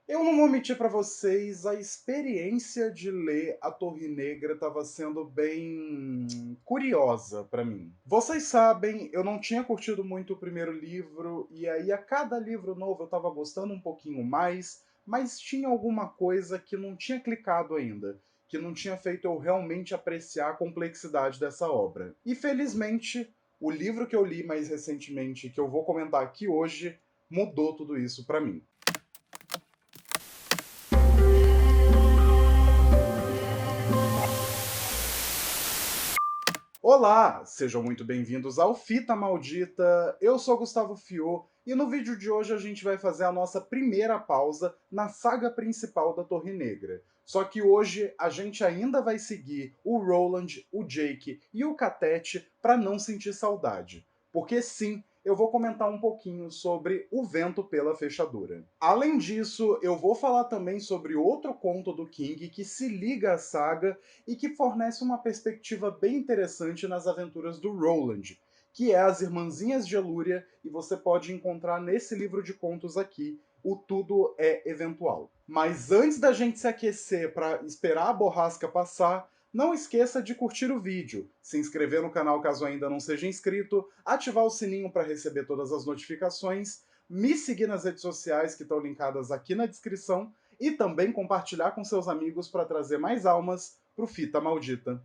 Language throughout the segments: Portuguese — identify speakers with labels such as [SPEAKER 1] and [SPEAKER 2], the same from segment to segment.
[SPEAKER 1] Eu não vou mentir pra vocês, a experiência de ler A Torre Negra estava sendo bem curiosa pra mim. Vocês sabem, eu não tinha curtido muito o primeiro livro, e aí a cada livro novo eu estava gostando um pouquinho mais, mas tinha alguma coisa que não tinha clicado ainda, que não tinha feito eu realmente apreciar a complexidade dessa obra. E felizmente, o livro que eu li mais recentemente, que eu vou comentar aqui hoje, mudou tudo isso pra mim. Olá, sejam muito bem-vindos ao Fita Maldita. Eu sou Gustavo Fiô e no vídeo de hoje a gente vai fazer a nossa primeira pausa na saga principal da Torre Negra. Só que hoje a gente ainda vai seguir o Roland, o Jake e o Catete para não sentir saudade. Porque sim, eu vou comentar um pouquinho sobre O Vento pela Fechadura. Além disso, eu vou falar também sobre outro conto do King que se liga à saga e que fornece uma perspectiva bem interessante nas aventuras do Roland, que é As Irmãzinhas de Elúria, e você pode encontrar nesse livro de contos aqui, O Tudo é Eventual. Mas antes da gente se aquecer para esperar a borrasca passar, não esqueça de curtir o vídeo, se inscrever no canal caso ainda não seja inscrito, ativar o sininho para receber todas as notificações, me seguir nas redes sociais que estão linkadas aqui na descrição e também compartilhar com seus amigos para trazer mais almas pro Fita Maldita.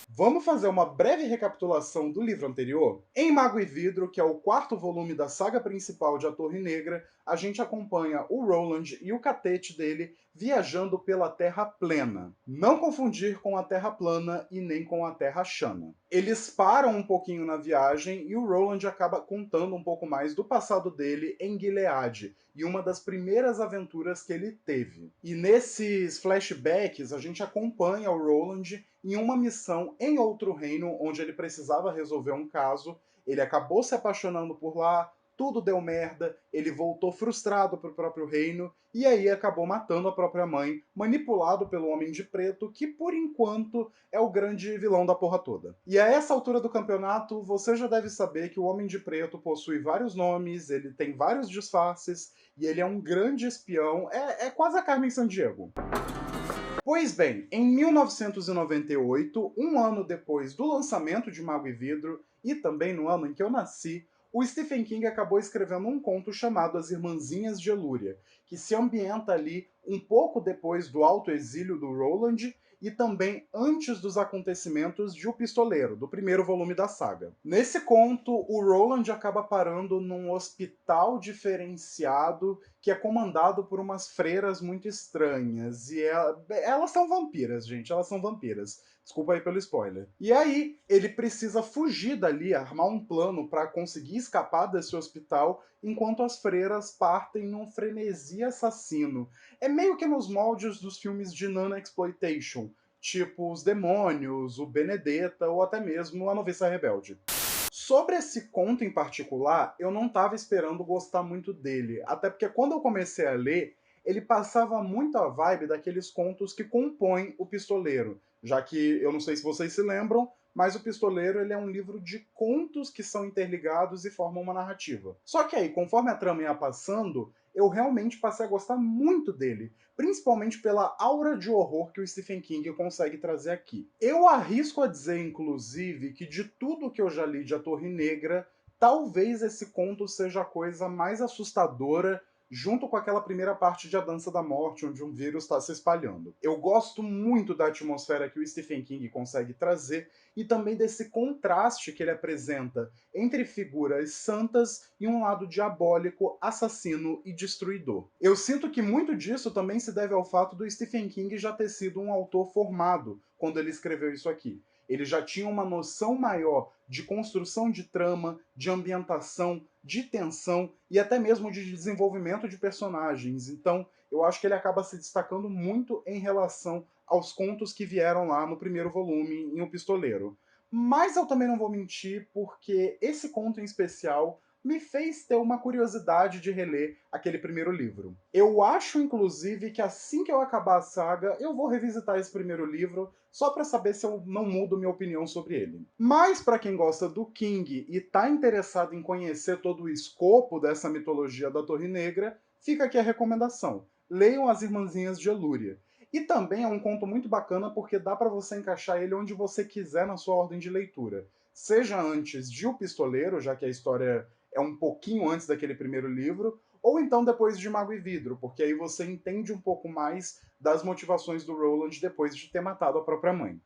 [SPEAKER 1] Vamos fazer uma breve recapitulação do livro anterior? Em Mago e Vidro, que é o quarto volume da saga principal de A Torre Negra, a gente acompanha o Roland e o catete dele viajando pela Terra Plena. Não confundir com a Terra Plana e nem com a Terra Chana. Eles param um pouquinho na viagem e o Roland acaba contando um pouco mais do passado dele em Gilead e uma das primeiras aventuras que ele teve. E nesses flashbacks a gente acompanha o Roland em uma missão em outro reino onde ele precisava resolver um caso. Ele acabou se apaixonando por lá, tudo deu merda, ele voltou frustrado pro próprio reino e aí acabou matando a própria mãe, manipulado pelo Homem de Preto, que por enquanto é o grande vilão da porra toda. E a essa altura do campeonato, você já deve saber que o Homem de Preto possui vários nomes, ele tem vários disfarces e ele é um grande espião, é quase a Carmen Sandiego. Pois bem, em 1998, um ano depois do lançamento de Mago e Vidro, e também no ano em que eu nasci, o Stephen King acabou escrevendo um conto chamado As Irmãzinhas de Elúria, que se ambienta ali um pouco depois do autoexílio do Roland e também antes dos acontecimentos de O Pistoleiro, do primeiro volume da saga. Nesse conto, o Roland acaba parando num hospital diferenciado que é comandado por umas freiras muito estranhas. E elas são vampiras, gente, elas são vampiras. Desculpa aí pelo spoiler. E aí, ele precisa fugir dali, armar um plano para conseguir escapar desse hospital, enquanto as freiras partem num frenesi assassino. É meio que nos moldes dos filmes de Nana Exploitation, tipo Os Demônios, o Benedetta ou até mesmo A Noviça Rebelde. Sobre esse conto em particular, eu não estava esperando gostar muito dele, até porque quando eu comecei a ler, ele passava muito a vibe daqueles contos que compõem O Pistoleiro, já que eu não sei se vocês se lembram, mas O Pistoleiro ele é um livro de contos que são interligados e formam uma narrativa. Só que aí, conforme a trama ia passando, eu realmente passei a gostar muito dele, principalmente pela aura de horror que o Stephen King consegue trazer aqui. Eu arrisco a dizer, inclusive, que de tudo que eu já li de A Torre Negra, talvez esse conto seja a coisa mais assustadora, junto com aquela primeira parte de A Dança da Morte, onde um vírus está se espalhando. Eu gosto muito da atmosfera que o Stephen King consegue trazer e também desse contraste que ele apresenta entre figuras santas e um lado diabólico, assassino e destruidor. Eu sinto que muito disso também se deve ao fato do Stephen King já ter sido um autor formado quando ele escreveu isso aqui. Ele já tinha uma noção maior de construção de trama, de ambientação, de tensão e até mesmo de desenvolvimento de personagens. Então, eu acho que ele acaba se destacando muito em relação aos contos que vieram lá no primeiro volume em O Pistoleiro. Mas eu também não vou mentir, porque esse conto em especial me fez ter uma curiosidade de reler aquele primeiro livro. Eu acho, inclusive, que assim que eu acabar a saga, eu vou revisitar esse primeiro livro, só para saber se eu não mudo minha opinião sobre ele. Mas para quem gosta do King e tá interessado em conhecer todo o escopo dessa mitologia da Torre Negra, fica aqui a recomendação. Leiam As Irmãzinhas de Elúria. E também é um conto muito bacana porque dá para você encaixar ele onde você quiser na sua ordem de leitura. Seja antes de O Pistoleiro, já que a história é um pouquinho antes daquele primeiro livro, ou então depois de Mago e Vidro, porque aí você entende um pouco mais das motivações do Roland depois de ter matado a própria mãe.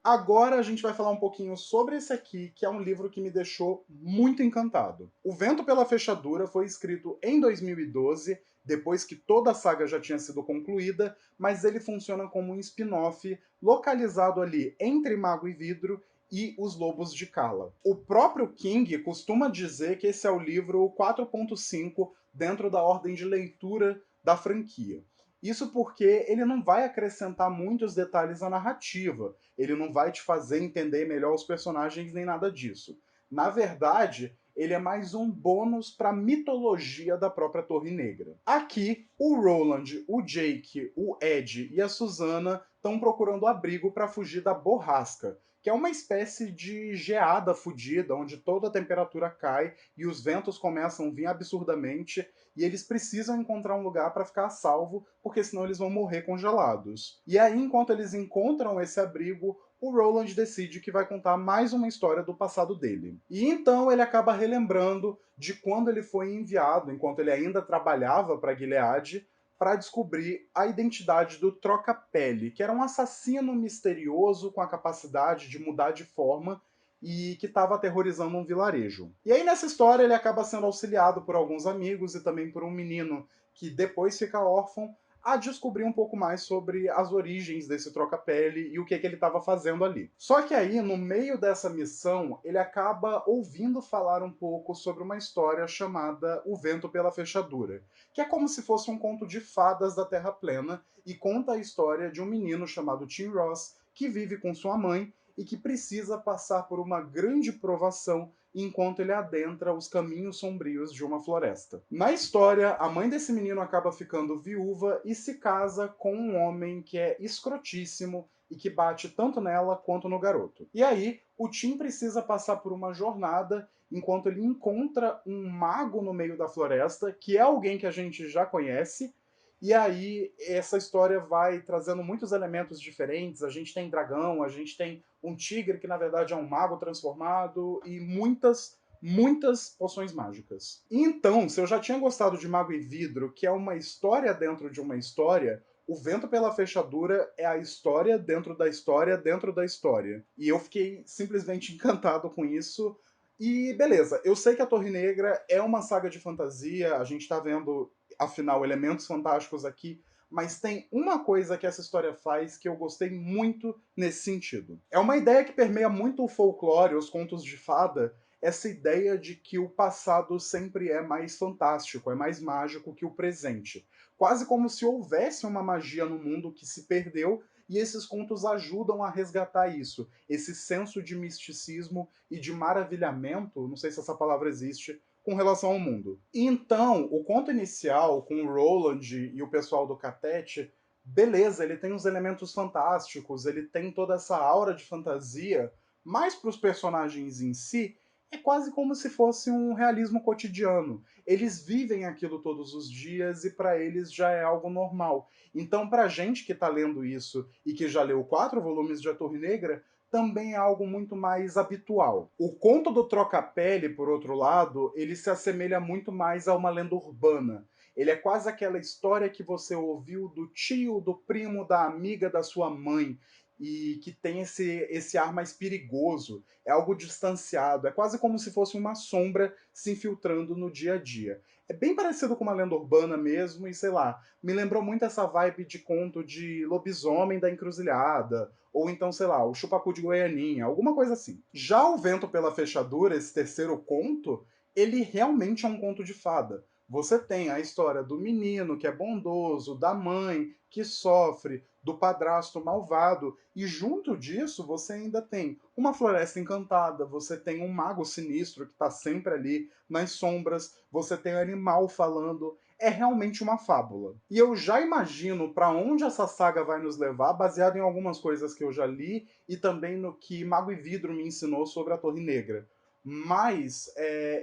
[SPEAKER 1] Agora a gente vai falar um pouquinho sobre esse aqui, que é um livro que me deixou muito encantado. O Vento pela Fechadura foi escrito em 2012, depois que toda a saga já tinha sido concluída, mas ele funciona como um spin-off localizado ali entre Mago e Vidro e Os Lobos de Cala. O próprio King costuma dizer que esse é o livro 4.5 dentro da ordem de leitura da franquia. Isso porque ele não vai acrescentar muitos detalhes à narrativa, ele não vai te fazer entender melhor os personagens nem nada disso. Na verdade, ele é mais um bônus para a mitologia da própria Torre Negra. Aqui, o Roland, o Jake, o Ed e a Susana estão procurando abrigo para fugir da borrasca, que é uma espécie de geada fudida, onde toda a temperatura cai e os ventos começam a vir absurdamente, e eles precisam encontrar um lugar para ficar a salvo, porque senão eles vão morrer congelados. E aí, enquanto eles encontram esse abrigo, o Roland decide que vai contar mais uma história do passado dele. E então ele acaba relembrando de quando ele foi enviado, enquanto ele ainda trabalhava para Gilead, para descobrir a identidade do Troca-Pele, que era um assassino misterioso com a capacidade de mudar de forma e que estava aterrorizando um vilarejo. E aí nessa história ele acaba sendo auxiliado por alguns amigos e também por um menino que depois fica órfão, a descobrir um pouco mais sobre as origens desse troca-pele e o que ele estava fazendo ali. Só que aí, no meio dessa missão, ele acaba ouvindo falar um pouco sobre uma história chamada O Vento pela Fechadura, que é como se fosse um conto de fadas da Terra Plena e conta a história de um menino chamado Tim Ross que vive com sua mãe e que precisa passar por uma grande provação enquanto ele adentra os caminhos sombrios de uma floresta. Na história, a mãe desse menino acaba ficando viúva e se casa com um homem que é escrotíssimo e que bate tanto nela quanto no garoto. E aí, o Tim precisa passar por uma jornada enquanto ele encontra um mago no meio da floresta, que é alguém que a gente já conhece, e aí essa história vai trazendo muitos elementos diferentes. A gente tem dragão, a gente tem um tigre que na verdade é um mago transformado e muitas poções mágicas. Então, se eu já tinha gostado de Mago e Vidro, que é uma história dentro de uma história, O Vento pela Fechadura é a história dentro da história dentro da história. E eu fiquei simplesmente encantado com isso. E beleza, eu sei que a Torre Negra é uma saga de fantasia, a gente tá vendo, afinal, elementos fantásticos aqui, mas tem uma coisa que essa história faz que eu gostei muito nesse sentido. É uma ideia que permeia muito o folclore, os contos de fada, essa ideia de que o passado sempre é mais fantástico, é mais mágico que o presente. Quase como se houvesse uma magia no mundo que se perdeu e esses contos ajudam a resgatar isso, esse senso de misticismo e de maravilhamento, não sei se essa palavra existe, com relação ao mundo. Então, o conto inicial, com o Roland e o pessoal do Catete, beleza, ele tem uns elementos fantásticos, ele tem toda essa aura de fantasia, mas para os personagens em si, é quase como se fosse um realismo cotidiano. Eles vivem aquilo todos os dias e para eles já é algo normal. Então, para a gente que está lendo isso e que já leu 4 volumes de A Torre Negra, também é algo muito mais habitual. O conto do Troca-Pele, por outro lado, ele se assemelha muito mais a uma lenda urbana. Ele é quase aquela história que você ouviu do tio, do primo, da amiga da sua mãe, e que tem esse ar mais perigoso, é algo distanciado, é quase como se fosse uma sombra se infiltrando no dia a dia. É bem parecido com uma lenda urbana mesmo, e sei lá, me lembrou muito essa vibe de conto de lobisomem da encruzilhada, ou então, sei lá, o Chupacu de Goianinha, alguma coisa assim. Já o Vento pela Fechadura, esse terceiro conto, ele realmente é um conto de fada. Você tem a história do menino que é bondoso, da mãe que sofre, do padrasto malvado, e junto disso você ainda tem uma floresta encantada, você tem um mago sinistro que está sempre ali nas sombras, você tem animal falando, é realmente uma fábula. E eu já imagino para onde essa saga vai nos levar, baseado em algumas coisas que eu já li e também no que Mago e Vidro me ensinou sobre a Torre Negra. Mas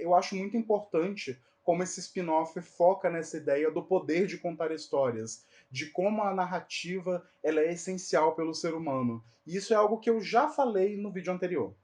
[SPEAKER 1] eu acho muito importante como esse spin-off foca nessa ideia do poder de contar histórias, de como a narrativa ela é essencial pelo ser humano. E isso é algo que eu já falei no vídeo anterior.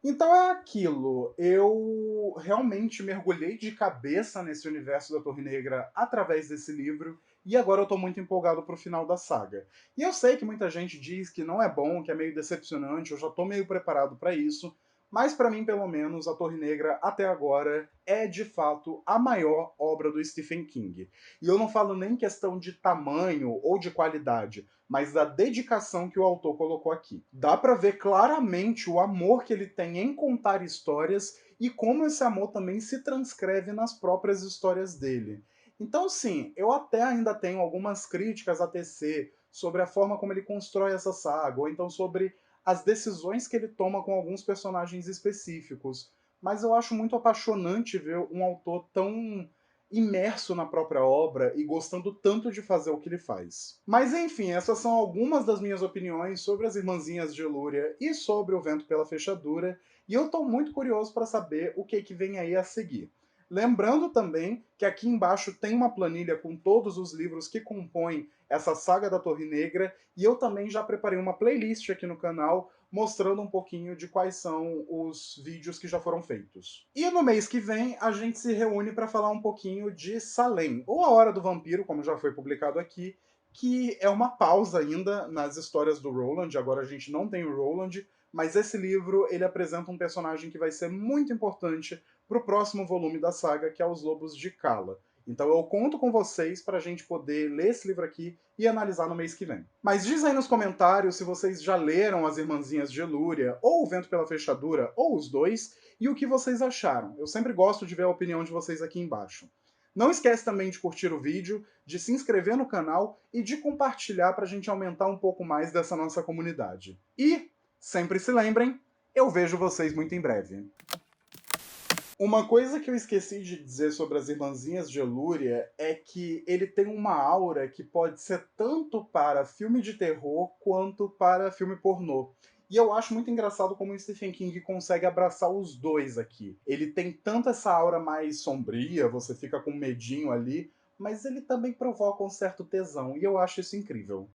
[SPEAKER 1] Então é aquilo, eu realmente mergulhei de cabeça nesse universo da Torre Negra através desse livro, e agora eu tô muito empolgado pro final da saga. E eu sei que muita gente diz que não é bom, que é meio decepcionante, eu já tô meio preparado pra isso, mas pra mim, pelo menos, a Torre Negra, até agora, é de fato a maior obra do Stephen King. E eu não falo nem questão de tamanho ou de qualidade, mas da dedicação que o autor colocou aqui. Dá pra ver claramente o amor que ele tem em contar histórias e como esse amor também se transcreve nas próprias histórias dele. Então, sim, eu até ainda tenho algumas críticas a tecer sobre a forma como ele constrói essa saga, ou então sobre as decisões que ele toma com alguns personagens específicos. Mas eu acho muito apaixonante ver um autor tão imerso na própria obra e gostando tanto de fazer o que ele faz. Mas enfim, essas são algumas das minhas opiniões sobre as Irmãzinhas de Elúria e sobre O Vento pela Fechadura, e eu tô muito curioso para saber o que vem aí a seguir. Lembrando também que aqui embaixo tem uma planilha com todos os livros que compõem essa saga da Torre Negra, e eu também já preparei uma playlist aqui no canal mostrando um pouquinho de quais são os vídeos que já foram feitos. E no mês que vem a gente se reúne para falar um pouquinho de Salem, ou A Hora do Vampiro, como já foi publicado aqui, que é uma pausa ainda nas histórias do Roland. Agora a gente não tem o Roland, mas esse livro ele apresenta um personagem que vai ser muito importante para o próximo volume da saga, que é Os Lobos de Cala. Então eu conto com vocês para a gente poder ler esse livro aqui e analisar no mês que vem. Mas diz aí nos comentários se vocês já leram As Irmãzinhas de Elúria, ou O Vento pela Fechadura, ou os dois, e o que vocês acharam. Eu sempre gosto de ver a opinião de vocês aqui embaixo. Não esquece também de curtir o vídeo, de se inscrever no canal e de compartilhar para a gente aumentar um pouco mais dessa nossa comunidade. E, sempre se lembrem, eu vejo vocês muito em breve. Uma coisa que eu esqueci de dizer sobre as Irmãzinhas de Elúria é que ele tem uma aura que pode ser tanto para filme de terror quanto para filme pornô. E eu acho muito engraçado como o Stephen King consegue abraçar os dois aqui. Ele tem tanto essa aura mais sombria, você fica com medinho ali, mas ele também provoca um certo tesão, e eu acho isso incrível.